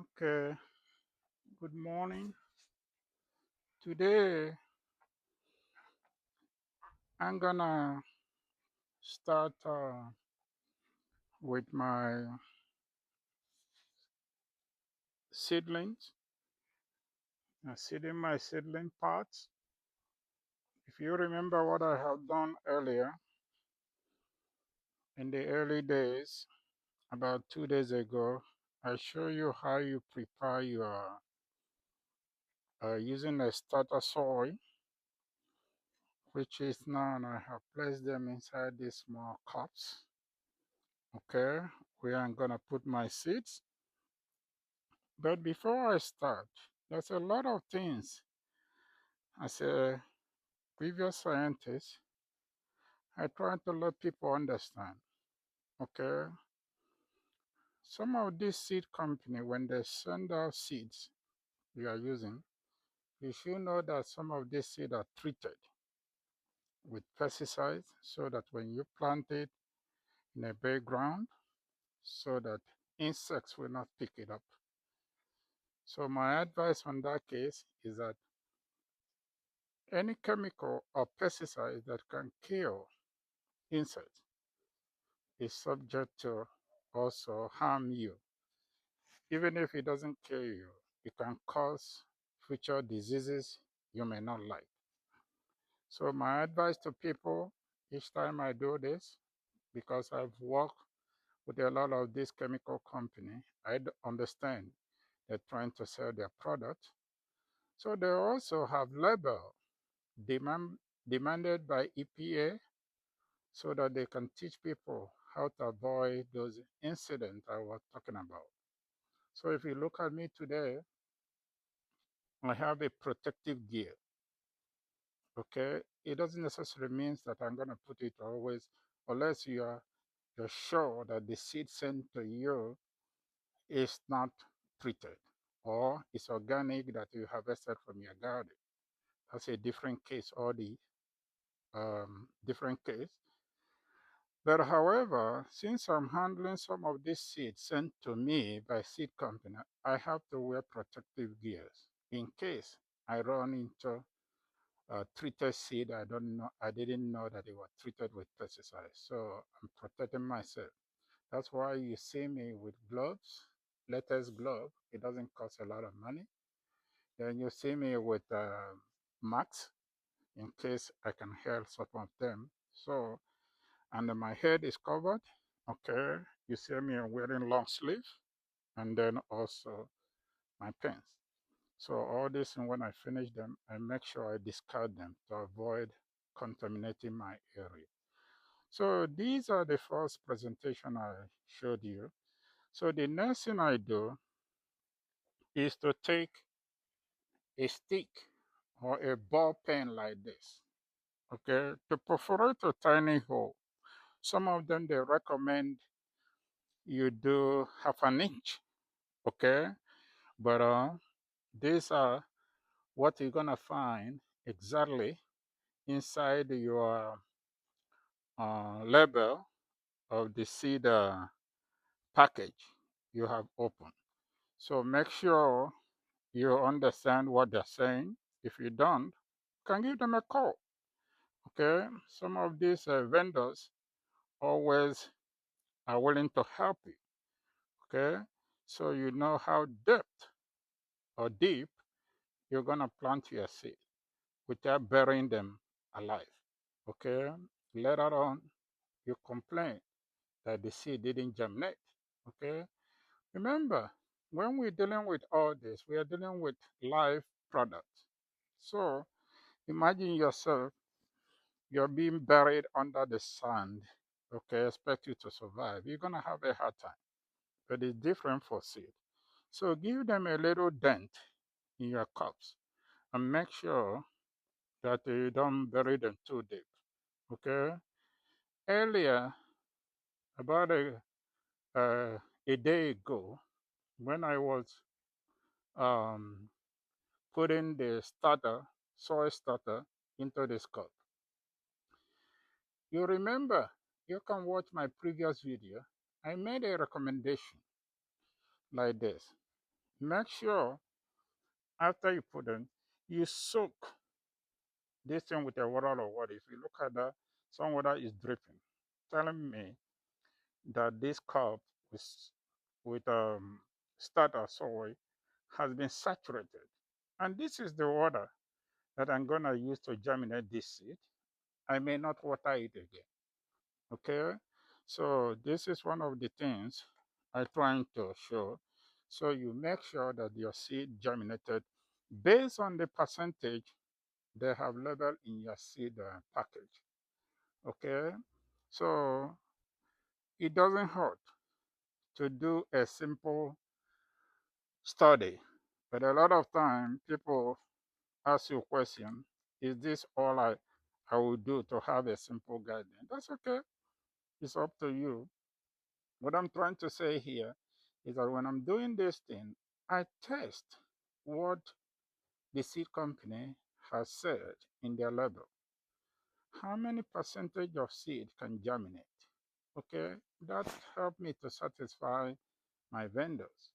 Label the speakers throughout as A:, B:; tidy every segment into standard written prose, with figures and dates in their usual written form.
A: Okay, good morning. Today I'm gonna start with my seedlings, seeding my seedling pots. If you remember what I have done earlier in the early days, about 2 days ago, I show you how you prepare your using a starter soil, which is now I have placed them inside these small cups. Okay, where I'm gonna put my seeds. But before I start, there's a lot of things as a previous scientist I try to let people understand. Okay, some of these seed company when they send out seeds we are using, you should know that some of these seeds are treated with pesticides so that when you plant it in a bare ground, so that insects will not pick it up. So my advice on that case is that any chemical or pesticide that can kill insects is subject to also harm you. Even if it doesn't kill you, it can cause future diseases you may not like. So my advice to people each time I do this, because I've worked with a lot of these chemical company, understand they're trying to sell their product. So they also have label demand, demanded by EPA so that they can teach people how to avoid those incidents I was talking about. So if you look at me today, I have a protective gear. Okay, it doesn't necessarily mean that I'm gonna put it always, unless you're sure that the seed sent to you is not treated or it's organic that you harvested from your garden. That's a different case, or the different case. But however, since I'm handling some of these seeds sent to me by seed company, I have to wear protective gears in case I run into treated seed. I didn't know that it was treated with pesticides. So I'm protecting myself. That's why you see me with gloves, latest glove. It doesn't cost a lot of money. Then you see me with masks in case I can help some of them. So, and my head is covered. Okay, you see me wearing long sleeve, and then also my pants. So all this, and when I finish them, I make sure I discard them to avoid contaminating my area. So these are the first presentation I showed you. So the next thing I do is to take a stick or a ball pen like this, okay, to perforate a tiny hole. Some of them they recommend you do half an inch, okay, but these are what you're gonna find exactly inside your label of the seed package you have opened. So make sure you understand what they're saying. If you don't, you can give them a call. Okay, some of these vendors always are willing to help you. Okay, so you know how depth or deep you're gonna plant your seed without burying them alive. Okay, later on you complain that the seed didn't germinate. Okay, remember when we're dealing with all this, we are dealing with live products. So imagine yourself, you're being buried under the sand. Okay, expect you to survive. You're gonna have a hard time. But it's different for seed. So give them a little dent in your cups and make sure that you don't bury them too deep. Okay. Earlier, about a day ago, when I was um, putting the soil starter into this cup, you remember, you can watch my previous video. I made a recommendation like this. make sure after you put them, you soak this thing with a water or water. If you look at that, some water is dripping, telling me that this cup with starter soil has been saturated. And this is the water that I'm gonna use to germinate this seed. I may not water it again. Okay? So this is one of the things I'm trying to show. So you make sure that your seed germinated based on the percentage they have labeled in your seed package. Okay? So it doesn't hurt to do a simple study. But a lot of time people ask you a question, is this all I will do to have a simple guidance? That's okay. It's up to you. What I'm trying to say here is that when I'm doing this thing, I test what the seed company has said in their label. How many percentage of seed can germinate? Okay, that helped me to satisfy my vendors.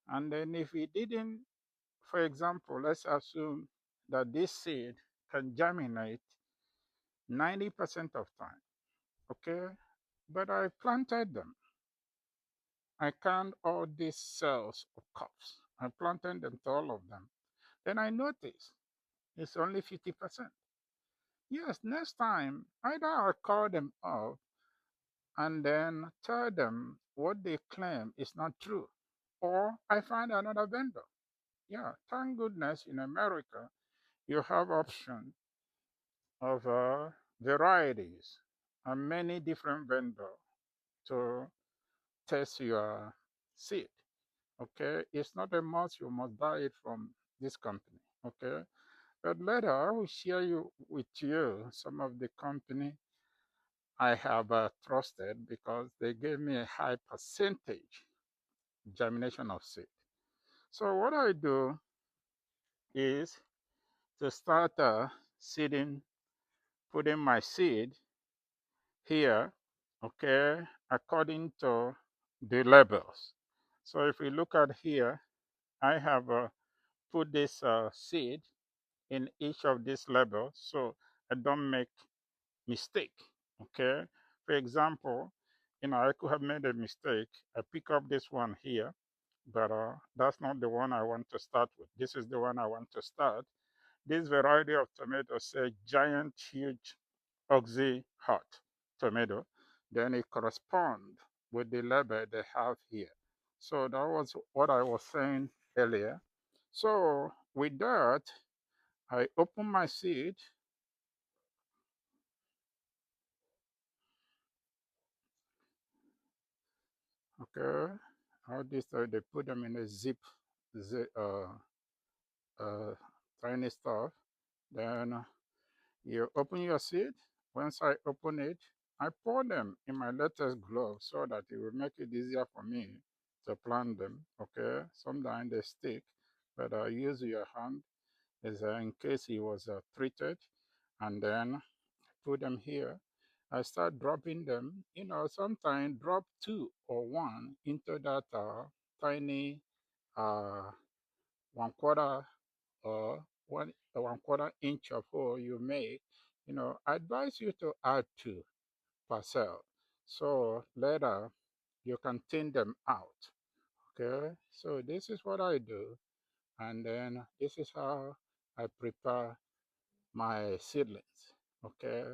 A: And then if we didn't, for example, let's assume that this seed can germinate 90% of time, okay? But I planted them. I count all these cells of cups. I planted them to all of them. Then I noticed it's only 50%. Yes, next time, either I call them up and then tell them what they claim is not true, or I find another vendor. Yeah, thank goodness in America, you have option of varieties and many different vendors to test your seed. Okay, it's not a must. You must buy it from this company. Okay, but later I will share with you some of the company I have trusted because they gave me a high percentage germination of seed. So what I do is to start seeding, putting my seed here, okay, according to the labels. So if we look at here, I have put this seed in each of these labels so I don't make mistake. Okay. For example, I could have made a mistake. I pick up this one here, but that's not the one I want to start with. This is the one I want to start. This variety of tomato say giant, huge, oxy hot tomato. Then it corresponds with the label they have here. So that was what I was saying earlier. So with that, I open my seed. Okay, all this they put them in a zip uh, tiny stuff. Then you open your seed. Once I open it, I pour them in my latest glove so that it will make it easier for me to plant them. Okay, sometimes they stick, but I use your hand is in case it was treated, and then put them here. I start dropping them. Sometimes drop two or one into that tiny uh, 1/4 or one quarter inch of hole you make. I advise you to add two per cell. So later you can thin them out. Okay. So this is what I do. And then this is how I prepare my seedlings. Okay.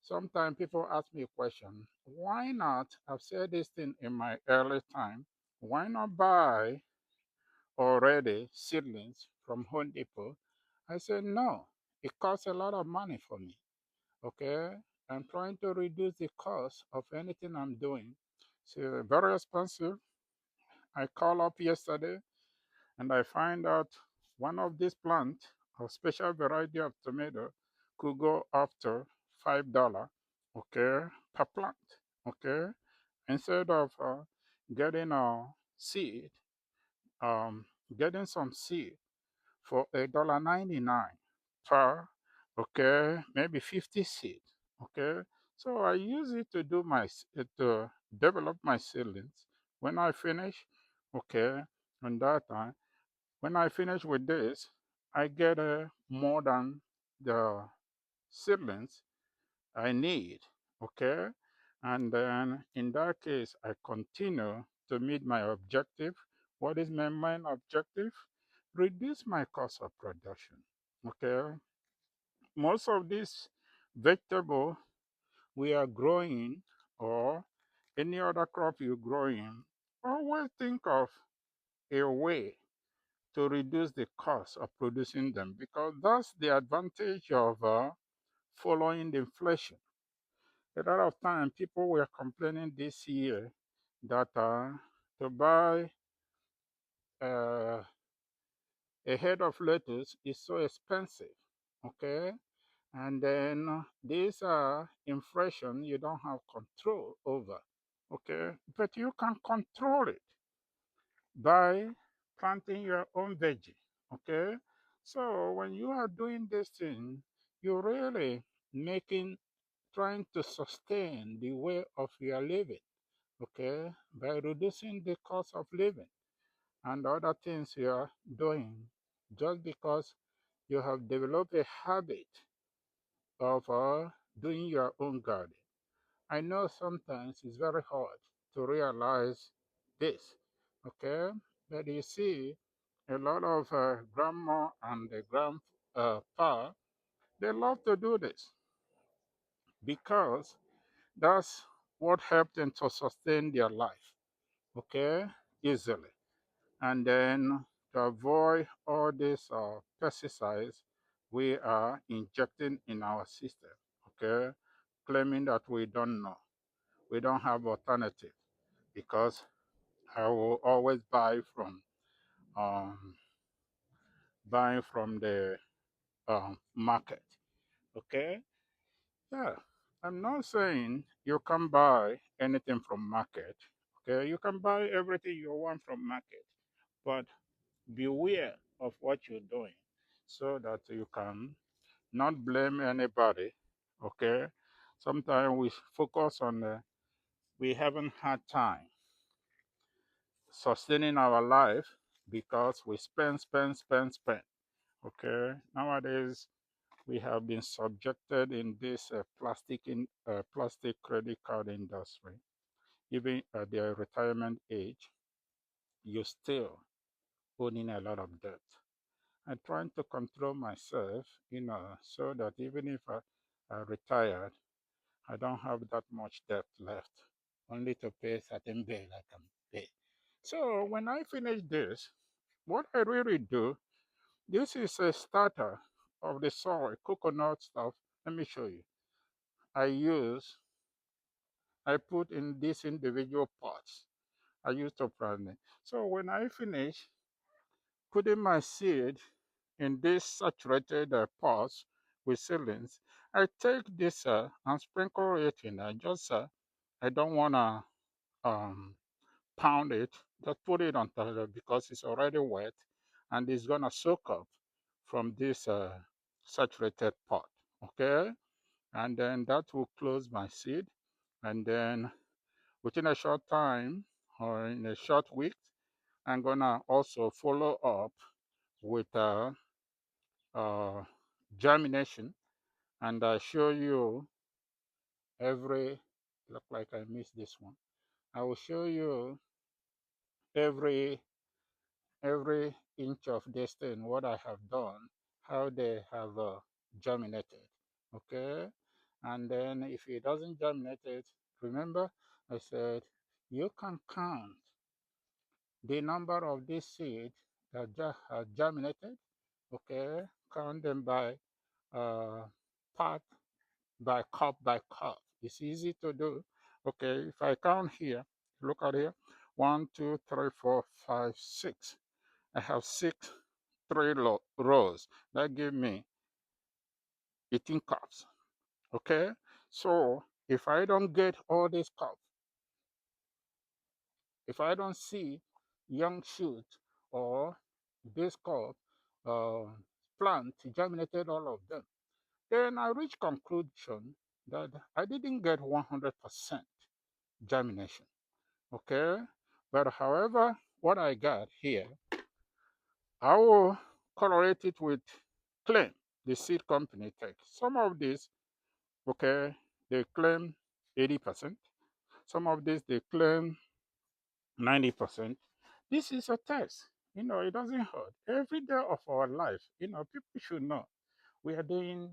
A: Sometimes people ask me a question, why not? I've said this thing in my early time. Why not buy already seedlings from Home Depot? I said, no, it costs a lot of money for me. Okay. I'm trying to reduce the cost of anything I'm doing. So very expensive. I called up yesterday and I find out one of these plants, a special variety of tomato, could go up to $5, okay, per plant, okay. Instead of getting a seed, um, getting some seed for $1.99 per, okay, maybe 50 seed, okay. So I use it to to develop my seedlings. When I finish, okay, And that time, when I finish with this, I get more than the seedlings I need. Okay. And then in that case, I continue to meet my objective. What is my main objective? Reduce my cost of production. Okay. Most of these vegetable we are growing or any other crop you're growing, always think of a way to reduce the cost of producing them because that's the advantage of following the inflation. A lot of time people were complaining this year that to buy uh, a head of lettuce is so expensive. Okay. And then this inflation you don't have control over. Okay. But you can control it by planting your own veggie. Okay. So when you are doing this thing, you're really making trying to sustain the way of your living, okay, by reducing the cost of living and other things you are doing just because you have developed a habit of doing your own garden. I know sometimes it's very hard to realize this, okay, but you see, a lot of grandma and the grandpa, they love to do this because that's what helped them to sustain their life, okay, easily. And then to avoid all these pesticides we are injecting in our system, okay, claiming that we don't know, we don't have alternative because I will always um, buy from the market, okay. Yeah, I'm not saying you can buy anything from market. Okay, you can buy everything you want from market, but beware of what you're doing so that you can not blame anybody. Okay, sometimes we focus on we haven't had time sustaining our life because we spend. Okay, nowadays we have been subjected in this plastic credit card industry. Even at their retirement age, you're still owning a lot of debt. I'm trying to control myself, so that even if I retired, I don't have that much debt left, only to pay certain bill I can pay. So when I finish this, what I really do, this is a starter of the soil, coconut stuff. Let me show you. I use I put in these individual pots. I use to plant it. So when I finish putting my seed in these saturated pots with seedlings, I take this and sprinkle it in. I don't want to um, pound it. Just put it on top of it because it's already wet and it's gonna soak up from this saturated pot. Okay, and then that will close my seed, and then within a short time or in a short week, I'm gonna also follow up with uh, germination, and I show you every. Look like I missed this one. I will show you every every inch of this thing what I have done, how they have germinated. Okay, and then if it doesn't germinate, it remember I said you can count the number of these seeds that have germinated, okay, count them uh, part by cup. It's easy to do. Okay, if I count here, look at here, 1, 2, 3, 4, 5, 6. I have three rows. That give me 18 cups. Okay, so if I don't get all these cups, if I don't see young shoot or this cup uh, plant germinated all of them, then I reach conclusion that I didn't get 100% germination. Okay, but however, what I got here, I will correlate it with claim the seed company takes. Some of these, okay, they claim 80%. Some of these they claim 90%. This is a test. It doesn't hurt. Every day of our life, people should know we are doing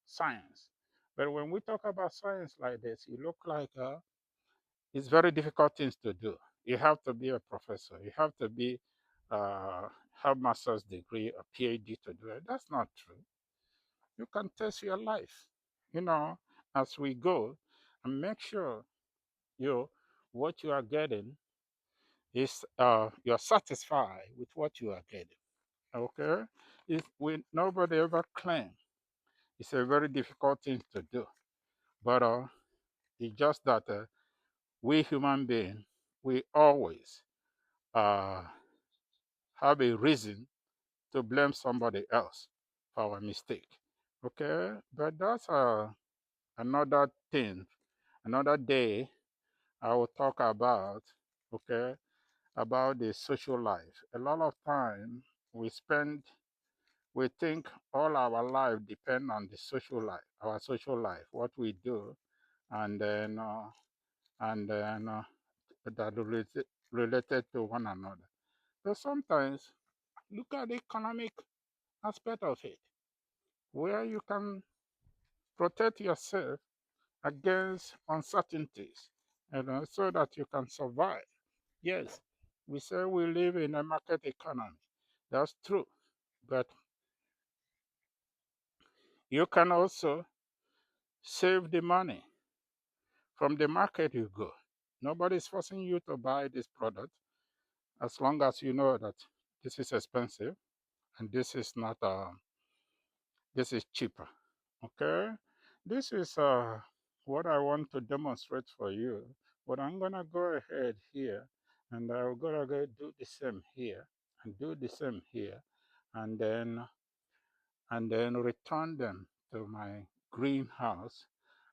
A: science. But when we talk about science like this, it look like it's very difficult things to do. You have to be a professor. You have to be have master's degree, a PhD to do it. That's not true. You can test your life, you know, as we go, and make sure you what you are getting is you're satisfied with what you are getting. Okay, if we nobody ever claim it's a very difficult thing to do, but it's just that we human beings we always uh, have a reason to blame somebody else for our mistake. Okay, but that's another thing, another day I will talk about. Okay, about the social life. A lot of time we spend, we think all our life depend on the social life, our social life, what we do, and then that related to one another. But sometimes look at the economic aspect of it, where you can protect yourself against uncertainties, so that you can survive. Yes, we say we live in a market economy. That's true. But you can also save the money from the market you go. Nobody's forcing you to buy this product as long as you know that this is expensive and this is not this is cheaper. Okay? This is what I want to demonstrate for you. But I'm gonna go ahead here and I'm gonna go do the same here and do the same here and then return them to my greenhouse.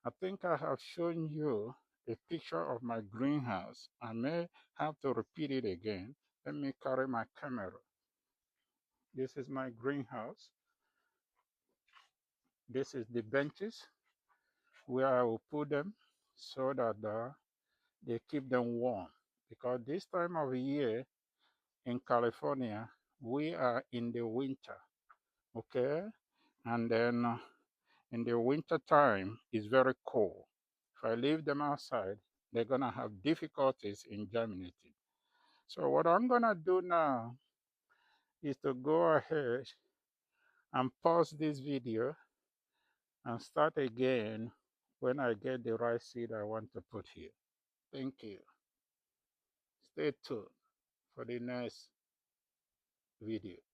A: I think I have shown you a picture of my greenhouse. I may have to repeat it again. Let me carry my camera. This is my greenhouse. This is the benches where I will put them so that they keep them warm. Because this time of year in California, we are in the winter, okay? And then in the winter time, it's very cold. If I leave them outside, they're gonna have difficulties in germinating. So what I'm gonna do now is to go ahead and pause this video and start again when I get the right seed I want to put here. Thank you. Stay tuned for the next video.